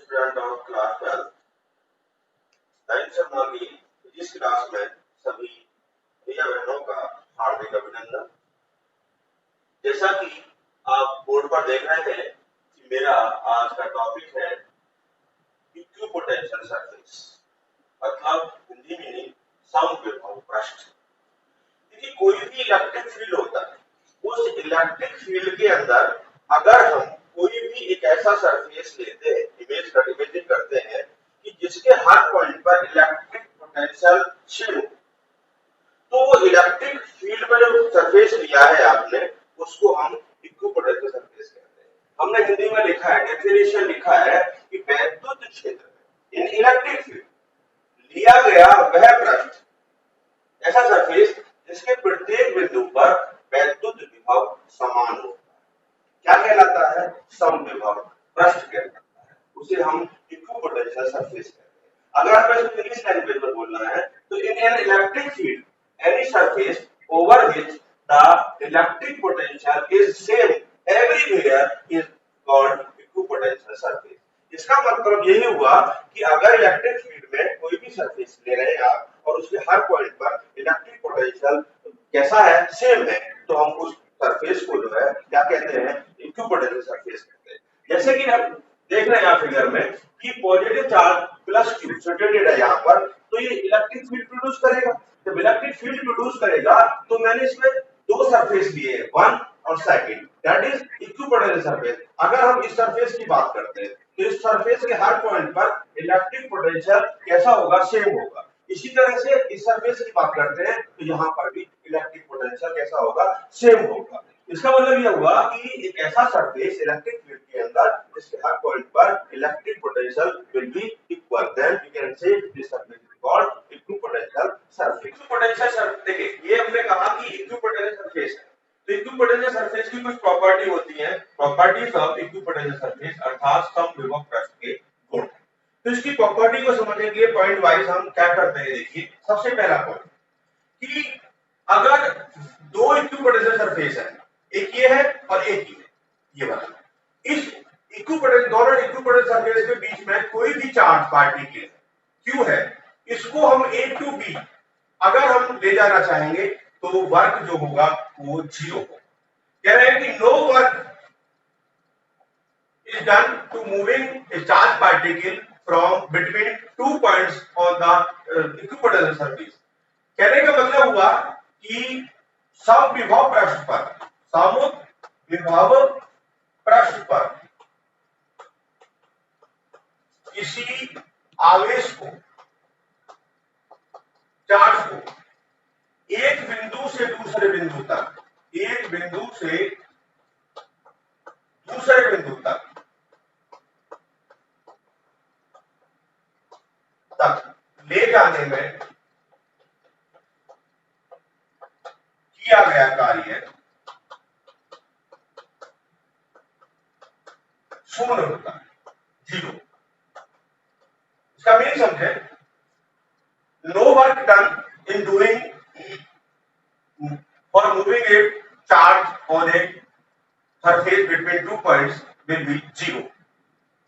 Student of class 12 science Sharma की physics class में सभी भैया बहनों का हार्दिक अभिनंदन। जैसा कि आप बोर्ड पर देख रहे हैं कि मेरा आज का टॉपिक है इक्विपोटेंशियल सरफेस, मतलब हिंदी मीनिंग समविभव पृष्ठ। देखिए, कोई भी इलेक्ट्रिक फील्ड होता है, उस इलेक्ट्रिक फील्ड के अंदर अगर हम कोई भी एक ऐसा सरफेस लेते हैं, इमेजिन करते हैं कि जिसके हर पॉइंट पर इलेक्ट्रिक पोटेंशियल सेम हो, तो वो इलेक्ट्रिक फील्ड में जो सरफेस लिया है आपने, उसको हम इक्विपोटेंशियल सरफेस कहते हैं। हमने हिंदी में लिखा है, डेफिनेशन लिखा है कि वैद्युत क्षेत्र में इन इलेक्ट्रिक फील्ड लिया गया वह पृष्ठ ऐसा सरफेस जिसके प्रत्येक बिंदु पर वैद्युत विभव समान हो, क्या कहलाता है? समविभव पृष्ठ कहलाता है, उसे हम इक्विपोटेंशियल सरफेस कहते हैं। अगर आपको इसको इंग्लिश लैंग्वेज में बोलना है तो in an electric field any surface over which the electric potential is same everywhere is called equipotential surface. इसका मतलब यही हुआ कि अगर इलेक्ट्रिक फील्ड में कोई भी सरफेस ले रहे हैं आप और उसके हर पॉइंट पर इलेक्ट्रिक पोटेंशियल कैसा है? सेम है, तो हम उस सरफेस को जो है क्या कहते हैं? इक्विपोटेंशियल सरफेस कहते हैं। जैसे कि हम देख रहे हैं यहाँ फिगर में कि पॉजिटिव चार्ज प्लस q सटेटेड है यहाँ पर, तो ये इलेक्ट्रिक फील्ड प्रोड्यूस करेगा। जब इलेक्ट्रिक फील्ड प्रोड्यूस करेगा तो मैंने इसमें दो सरफेस लिए हैं, वन और second, that is equipotential surface. अगर हम इस सरफेस की बात करते हैं तो इस सरफेस के हर पॉइंट पर इलेक्ट्रिक पोटेंशियल कैसा होगा? सेम होगा। इसी तरह से इस सरफेस की बात करते हैं तो यहाँ पर भी इलेक्ट्रिक पोटेंशियल कैसा होगा? सेम होगा। इसका मतलब यह हुआ कि एक ऐसा सरफेस इलेक्ट्रिक फील्ड के अंदर जिसके हर पॉइंट पर electric potential will be equal, then we can say this surface is called equipotential surface. Equipotential surface, देखिए ये हमने कहा कि इक्विपोटेंशियल सरफेस है, तो इक्विपोटेंशियल सरफेस की कुछ प्रॉपर्टी होती है, प्रॉपर्टीज ऑफ इक्विपोटेंशियल सरफेस अर्थात समविभव पृष्ठ के गुण। तो इसकी प्रॉपर्टी को समझने के लिए पॉइंट वाइज हम क्या करते हैं, देखिए सबसे पहला पॉइंट कि अगर दो इक्विपोटेंशियल सरफेस है, एक ये है और एक ये है, ये वाला, इस दोनों इक्विपोटेंशियल सरफेस के बीच में कोई भी चार्ज पार्टिकल q है, इसको हम a टू b अगर हम ले जाना चाहेंगे तो वर्क जो होगा वो 0 होगा। कह रहे हैं कि no work is done to moving a charge particle from between 2 points on the equipotential surface. कहने का मतलब हुआ कि समविभव पृष्ठ पर किसी आवेश को, चार्ज को एक बिंदु से दूसरे बिंदु तक, एक बिंदु से दूसरे बिंदु तक ले जाने में किया गया कार्य शून्य होता है, 0। इसका मीनिंग समझे, no work done in doing for moving a charge on a surface between 2 points will be 0,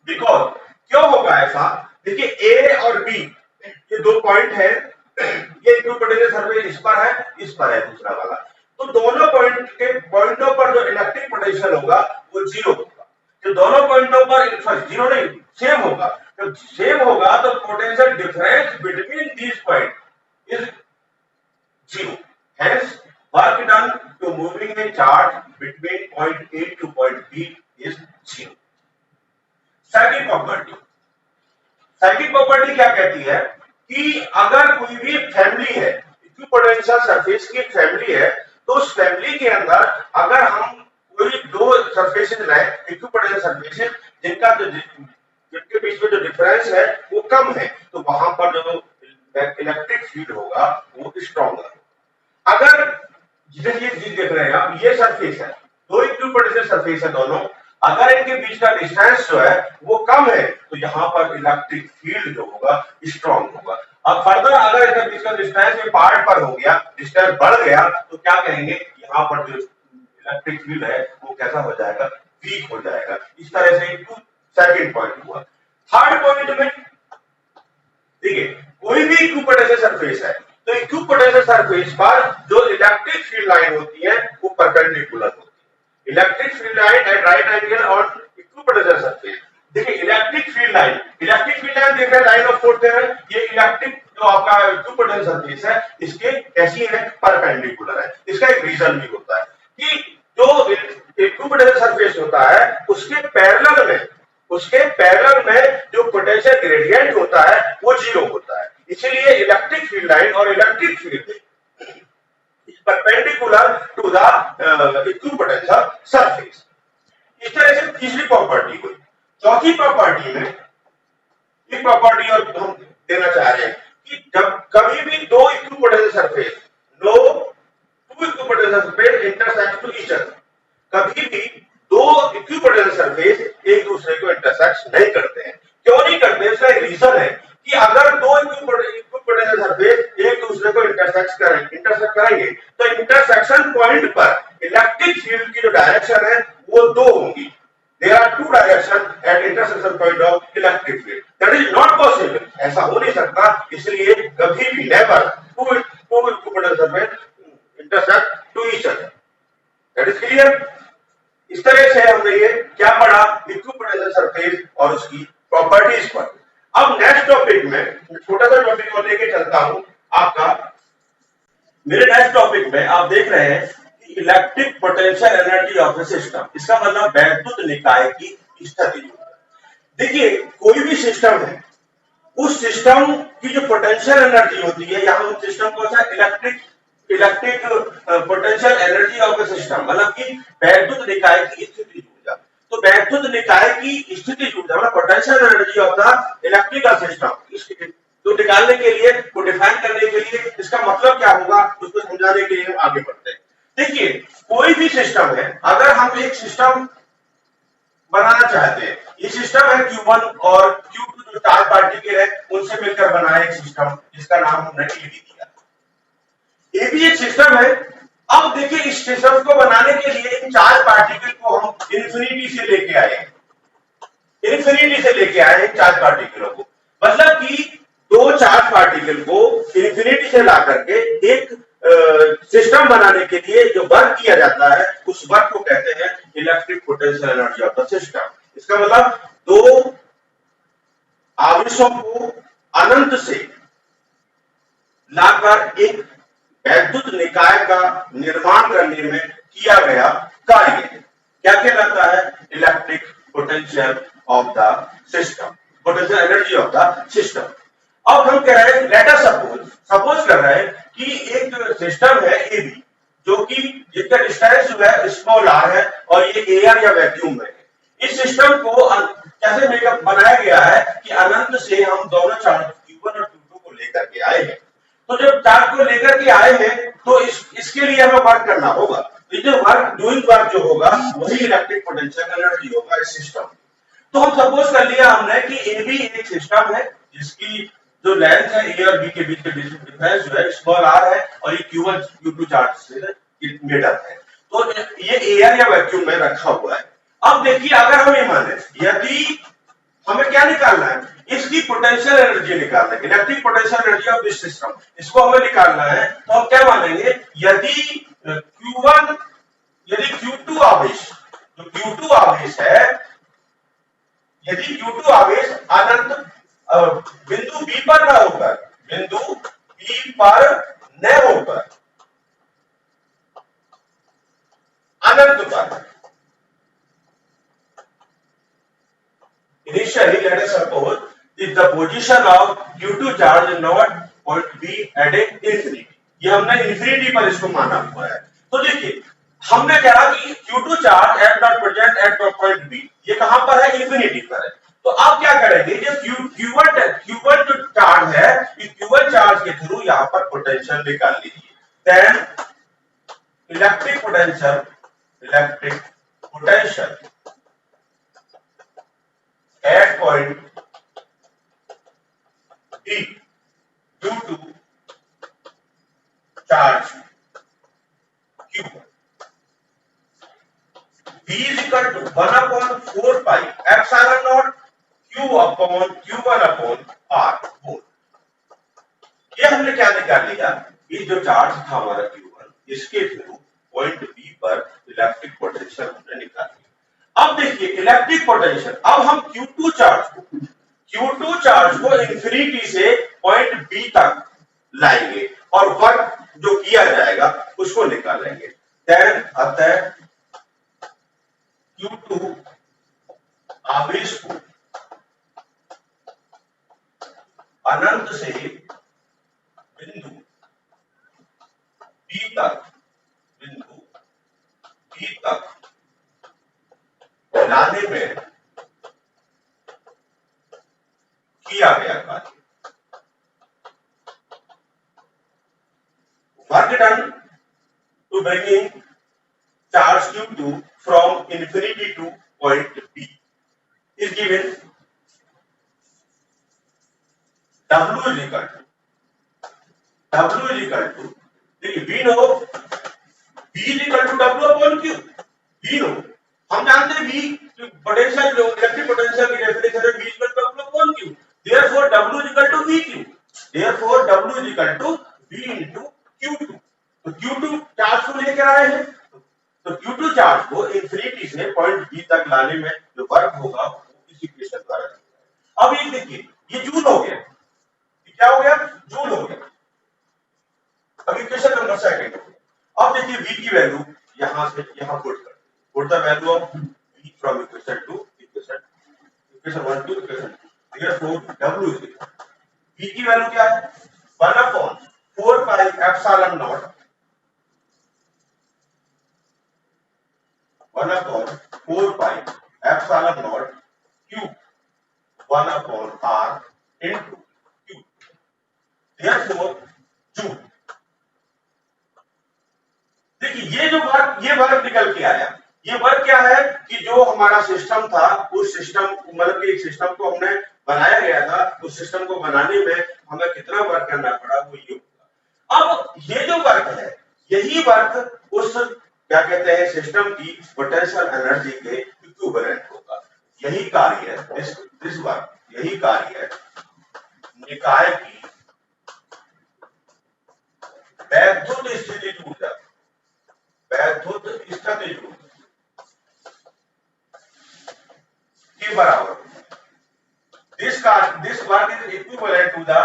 because क्यों होगा ऐसा? देखिए ए और बी ये दो पॉइंट है, ये इक्विपोटेंशियल सरफेस इस पर है दूसरा वाला, तो दोनों पॉइंटों पर जो इलेक्ट्रिक पोटेंशियल होगा वो 0 होगा। जो दोनों पॉइंटों पर 0 नहीं, सेम होगा। जब सेम होगा तो potential difference between these point is 0, hence work done to moving a charge between point A to point B is 0। Second property क्या कहती है कि अगर कोई भी फैमिली है, इक्विपोटेंशियल सरफेस की फैमिली है, तो उस फैमिली के अंदर अगर हम कोई दो सरफेसेस लाए, इक्विपोटेंशियल सरफेसेस जिनके बीच में जो डिफरेंस है वो कम है, तो वहां पर जो इलेक्ट्रिक फील्ड होगा वो स्ट्रॉन्गर होगा। अगर जिसे ये चीज देख रहे हैं आप, ये सरफेस है, दो इक्विपोटेंशियल सरफेस है दोनों, अगर इनके बीच का डिस्टेंस जो है वो कम है तो यहाँ पर इलेक्ट्रिक फील्ड जो होगा स्ट्रॉन्ग होगा। अब फर्दर अगर इनके बीच का डिस्टेंस में पार्ट पर हो गया, डिस्टेंस बढ़ गया, तो क्या कहेंगे? यहाँ पर जो इलेक्ट्रिक फील्ड है वो कैसा हो जाएगा? वीक हो जाएगा। इस तरह से सेकंड पॉइंट हुआ। थर्ड पॉइंट में देखिए, कोई भी इक्विपोटेंशियल सरफेस है तो इक्विपोटेंशियल सरफेस पर जो इलेक्ट्रिक फील्ड लाइन होती है वो परपेंडिकुलर होती है। Electric field line at right angle और इक्विपोटेंशियल सरफेस। देखिए इलेक्ट्रिक फील्ड लाइन देख रहे हैं, लाइन ऑफ फोर्स दे रहे हैं, ये इलेक्ट्रिक जो आपका इक्विपोटेंशियल सरफेस है इसके कैसी है, परपेंडिकुलर है। इसका एक रीजन भी होता है कि जो इक्विपोटेंशियल सरफेस होता है उसके पैरेलल में जो पोटेंशियल ग्रेडियंट होता है वो जीरो होता है। इसीलिए इलेक्ट्रिक फील्ड लाइन और electric field is perpendicular to the equipotential surface. इस तरह से तीसरी प्रॉपर्टी हुई। चौथी प्रॉपर्टी में एक प्रॉपर्टी और हम देना चाह रहे हैं कि जब कभी भी दो equipotential surface to equipotential surface intersect to each other, कभी भी दो इक्विपोटेंशियल सरफेस एक दूसरे को इंटरसेक्ट नहीं करते हैं। क्यों नहीं करते? इसका एक रीजन है कि अगर दो इक्विपोटेंशियल सरफेस एक दूसरे को इंटरसेक्ट करेंगे तो इंटरसेक्शन पॉइंट पर इलेक्ट्रिक फील्ड की जो डायरेक्शन है वो दो होंगी। There are two directions at intersection point of electric field. That is not possible. ऐसा हो नहीं सकता, इसलिए कभी भी never two equipotent surface intersect to each other. That is clear? इस तरह से हमने ये क्या पढ़ा, इक्विपोटेंशियल सरफेस और उसकी प्रॉपर्टीज पर। अब नेक्स्ट टॉपिक में छोटा सा टॉपिक और लेके चलता हूं आपका। मेरे नेक्स्ट टॉपिक में आप देख रहे हैं electric potential energy of the system. इसका मतलब वैद्युत निकाय की स्थिति। देखिए कोई भी सिस्टम है, उस सिस्टम की जो पोटेंशियल एनर्जी होती है, यहां हम सिस्टम को electric potential energy of the system मतलब कि वैद्युत निकाय की स्थिति ऊर्जा। तो वैद्युत निकाय की स्थिति ऊर्जा मतलब potential energy of the electrical system, तो निकालने के लिए, को डिफाइन करने के लिए इसका मतलब क्या होगा उसको समझाने के लिए आगे बढ़ते हैं। देखिए कोई भी सिस्टम है, अगर हम एक सिस्टम बनाना चाहते हैं, ये सिस्टम है Q1 और Q2 जो चार पार्टिकल है उनसे मिलकर बना एक सिस्टम जिसका नाम हमने AB दिया। ये भी एक सिस्टम है। अब देखिए इस सिस्टम को बनाने के लिए इन चार पार्टिकल को हम इंफिनिटी से लेके आए हैं चार पार्टिकलों को। मतलब कि दो चार पार्टिकल को इंफिनिटी से ला करके एक सिस्टम बनाने के लिए जो वर्क किया जाता है उस वर्क को कहते हैं electric potential energy of the system. इसका मतलब दो आवेशों को अनंत से लाकर एक वैद्युत निकाय का निर्माण करने में किया गया कार्य क्या कहलाता है, electric potential of the system, potential energy of the system. अब हम कह रहे हैं, लेट अस सपोज कर रहे हैं कि एक सिस्टम है AB जो कि जिसका डिस्टेंस जो है स्मॉल r है और ये एयर या वैक्यूम है। इस सिस्टम को कैसे मेकअप बनाया गया है कि अनंत से हम दोनों चार्ज Q1 और Q2 को लेकर के आए हैं। तो जब चार्ज को लेकर के आए हैं तो इसके लिए हमें वर्क करना होगा। तो जो वर्क जो होगा वही इलेक्ट्रिक पोटेंशियल एनर्जी होगा इस सिस्टम। तो हम सपोज कर लिया हमने कि AB एक सिस्टम है जिसकी जो लेंथ है A और B के बीच डिफरेंस जो है स्मॉल r है और ये Q1 Q2 चार्ज से मेड अप है। तो ये एयर या वैक्यूम में रखा हुआ है। अब देखिए अगर हम ये माने यदि हमें क्या निकालना है, इसकी पोटेंशियल एनर्जी निकालना है, electric potential energy of this system, इसको हमें निकालना है। तो हम क्या मानेंगे, यदि Q2 आवेश, जो Q2 आवेश है, यदि Q2 आवेश अनंत बिंदु B पर न होकर अनंत पर, initially let us suppose if the position of Q2 charge is not point B at a infinity, ये हमने इंफिनिटी पर इसको माना हुआ है। तो देखिए हमने कहा कि Q2 charge at not present at point B, ये कहां पर है, इंफिनिटी पर है। तो आप क्या करेंगे, जो Q1 जो चार्ज है, इस Q1 चार्ज के थ्रू यहां पर पोटेंशियल निकाल लीजिए। Then electric potential at point B due to charge Q1, V is equal to 1/4 pi epsilon naught Q upon upon Q1/R। ये हमने क्या निकाल लिया, ये जो चार्ज था हमारा Q1, इसके थ्रू पॉइंट बी पर इलेक्ट्रिक पोटेंशियल हमने निकाल लिया। अब देखिए इलेक्ट्रिक पोटेंशियल, अब हम Q2 चार्ज को इंफिनिटी से पॉइंट बी तक लाएंगे और वर्क जो किया जाएगा उसको निकालेंगे। देन अतः Q2 आवेश को अनंत से बिंदु बी तक लाने में किया गया कार्य, work done to bringing charge Q2 from infinity to point B is given W is equal to देखिए V no V is equal to W upon Q। V no हम जानते हैं V पोटेंशियल जो इलेक्ट्रिक पोटेंशियल की definition है V is equal to W upon Q। Therefore W is equal to VQ। Therefore W is equal to V into Q2। तो Q2 charge को लेकर आए हैं, तो Q2 चार्ज को इंफिनिटी से पॉइंट बी तक लाने में जो वर्क होगा वो इस इक्वेशन द्वारा दिया है। अब ये देखिए ये जूल हो गया, ये क्या हो गया, जूल हो गया। अब इक्वेशन नंबर सेकंड हो गया। अब देखिए V की वैल्यू यहां से यहां put the value of V from equation 1 to equation 2। Therefore W is equal, V की वैल्यू क्या है, 1/4 pi epsilon not 1/4 pi epsilon not Q 1/R into Q। Therefore joule. देखिए ये वर्क निकल के आया। ये वर्क क्या है कि जो हमारा सिस्टम था उस सिस्टम मतलब कि एक सिस्टम को हमने बनाया गया था, उस सिस्टम को बनाने में हमें कितना वर्क करना पड़ा वो ये होगा। अब ये जो वर्क है यही वर्क उस क्या कहते हैं सिस्टम की पोटेंशियल एनर्जी के इक्विवेलेंट होगा। यही कार्य है दिस वर्क, यही कार्य है निकाय की वैद्युत स्थितिज ऊर्जा, वैद्युत स्थितिज ऊर्जा के बराबर। this work is equivalent to the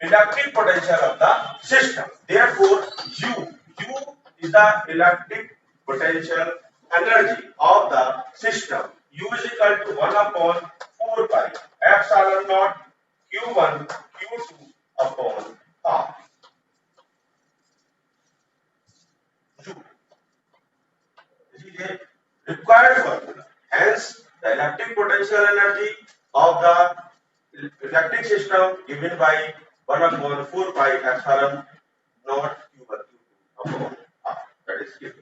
electric potential of the system। Therefore U is the electric potential energy of the system। U is equal to 1/4 pi epsilon naught Q1 Q2 upon R। This is a required formula। Hence the electric potential energy of the electric system given by 1/4 pi epsilon naught Q1 Q2 upon R। That is given।